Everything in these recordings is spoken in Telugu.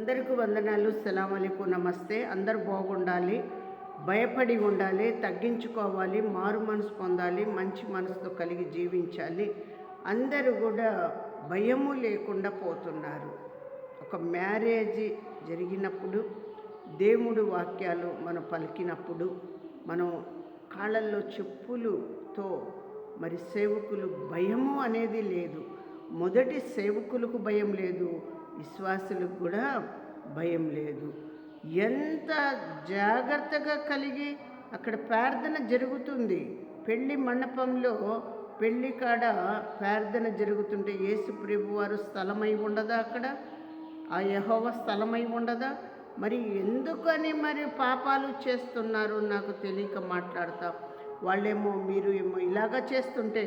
అందరికీ వందనాలు. సలాం అలైకుం, నమస్తే. అందరూ బాగుండాలి, భయపడి ఉండాలి, తగ్గించుకోవాలి, మారు మనసు పొందాలి, మంచి మనసుతో కలిగి జీవించాలి. అందరూ కూడా భయము లేకుండా పోతున్నారు. ఒక మ్యారేజ్ జరిగినప్పుడు దేవుడు వాక్యాలు మనం పలికినప్పుడు మనం కాళ్ళల్లో చెప్పులతో మరి సేవకులు భయము అనేది లేదు. మొదటి సేవకులకు భయం లేదు, విశ్వాసులకు కూడా భయం లేదు. ఎంత జాగ్రత్తగా కలిగి అక్కడ ప్రార్థన జరుగుతుంది. పెళ్లి మండపంలో పెళ్లి కాడ ప్రార్థన జరుగుతుంటే యేసు ప్రభు వారు స్థలమై ఉండదా? అక్కడ ఆ యెహోవా స్థలమై ఉండదా? మరి ఎందుకని మరి పాపాలు చేస్తున్నారు నాకు తెలియక మాట్లాడతా. వాళ్ళేమో మీరు ఏమో ఇలాగా చేస్తుంటే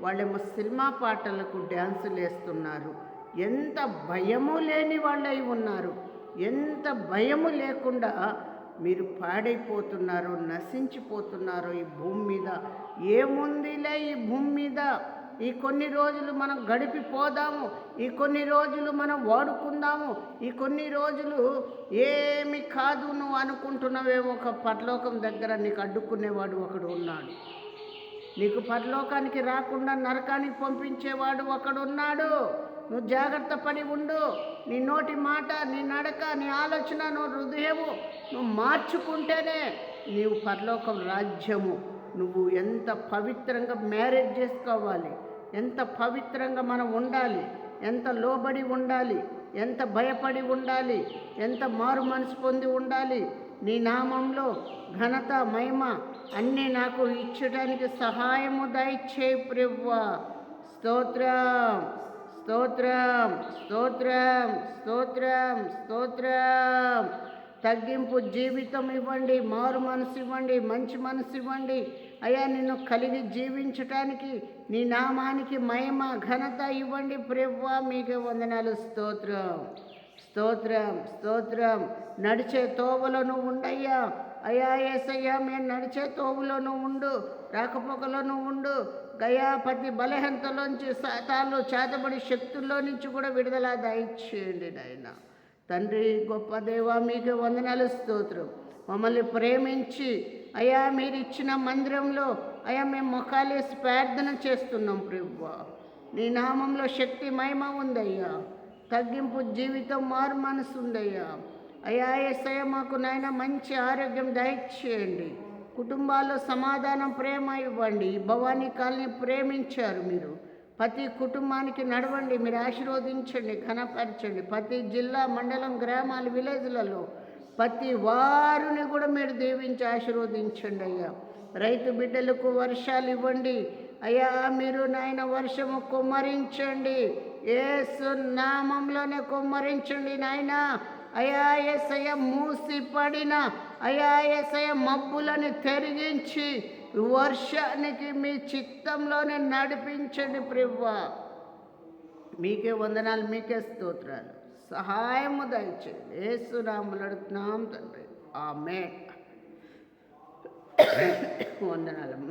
వాళ్ళేమో సినిమా పాటలకు డ్యాన్సులు వేస్తున్నారు. ఎంత భయము లేని వాళ్ళై ఉన్నారు. ఎంత భయము లేకుండా మీరు పాడైపోతున్నారో, నశించిపోతున్నారో. ఈ భూమి మీద ఏముందిలే, ఈ భూమి మీద ఈ కొన్ని రోజులు మనం గడిపిపోదాము, ఈ కొన్ని రోజులు మనం వాడుకుందాము, ఈ కొన్ని రోజులు ఏమి కాదు నువ్వు అనుకుంటున్నావేమో. ఒక పరలోకం దగ్గర నీకు అడ్డుకునేవాడు ఒకడు ఉన్నాడు. నీకు పరలోకానికి రాకుండా నరకానికి పంపించేవాడు ఒకడు ఉన్నాడు. నువ్వు జాగ్రత్త పడి ఉండు. నీ నోటి మాట, నీ నడక, నీ ఆలోచన, నువ్వు హృదయము నువ్వు మార్చుకుంటేనే నీవు పరలోకం రాజ్యము. నువ్వు ఎంత పవిత్రంగా మ్యారేజ్ చేసుకోవాలి, ఎంత పవిత్రంగా మనం ఉండాలి, ఎంత లోబడి ఉండాలి, ఎంత భయపడి ఉండాలి, ఎంత మారు మనసు పొంది ఉండాలి. నీ నామంలో ఘనత, మహిమ అన్నీ నాకు ఇచ్చడానికి సహాయము దయచేయి ప్రభువా. స్తోత్రం, స్తోత్రం, స్తోత్రం, స్తోత్రం, స్తోత్రం. తగ్గింపు జీవితం ఇవ్వండి, మారు మనసు ఇవ్వండి, మంచి మనసు ఇవ్వండి అయ్యా. నిన్ను కలిగి జీవించటానికి నీ నామానికి మహిమ, ఘనత ఇవ్వండి ప్రభువా. మీకే వందనాలు. స్తోత్రం, స్తోత్రం, స్తోత్రం. నడిచే తోవలో నువ్వు ఉండయ్యా. అయ్యా యేసయ్యా, మేము నడిచే తోవులో నువ్వు ఉండు, రాకపోకలో నువ్వు ఉండు. గయా ప్రతి బలహీనతలోంచి, సాతాను చేతబడి శక్తుల్లో నుంచి కూడా విడుదల దయచేయండి నాయన. తండ్రి గొప్ప దేవా, మీకు వందనాలు, స్తోత్రం. మమ్మల్ని ప్రేమించి అయ్యా మీరు ఇచ్చిన మందిరంలో అయ్యా మేము మొఖాలేసి ప్రార్థన చేస్తున్నాం ప్రభువా. నీ నామంలో శక్తి, మహిమ ఉందయ్యా. తగ్గింపు జీవితం, మారు మనసు ఉందయ్యా. అయ్యా యేసయ్య, మాకు నాయన మంచి ఆరోగ్యం దయచేయండి. కుటుంబాల్లో సమాధానం, ప్రేమ ఇవ్వండి. భవానీ కాలనీ ప్రేమించారు మీరు. ప్రతి కుటుంబానికి నడవండి, మీరు ఆశీర్వదించండి, ఘనపరచండి. ప్రతి జిల్లా, మండలం, గ్రామాలు, విలేజ్లలో ప్రతి వారిని కూడా మీరు దీవించి ఆశీర్వదించండి అయ్యా. రైతు బిడ్డలకు వర్షాలు ఇవ్వండి అయ్యా. మీరు నాయన వర్షము కుమ్మరించండి, యేసు నామంలోనే కుమ్మరించండి నాయన. అయ్యా యేసయ్య, మూసి పడిన అయ్యా యేసయ్య మబ్బులను తెరిగించి వర్షానికి మీ చిత్తంలోనే నడిపించండి ప్రభువా. మీకే వందనాలు, మీకే స్తోత్రాలు. సహాయము దయచేయండి. యేసు నామములో అడుగుతున్నాం తండ్రి, ఆమేన్. వందనాలమ్మ.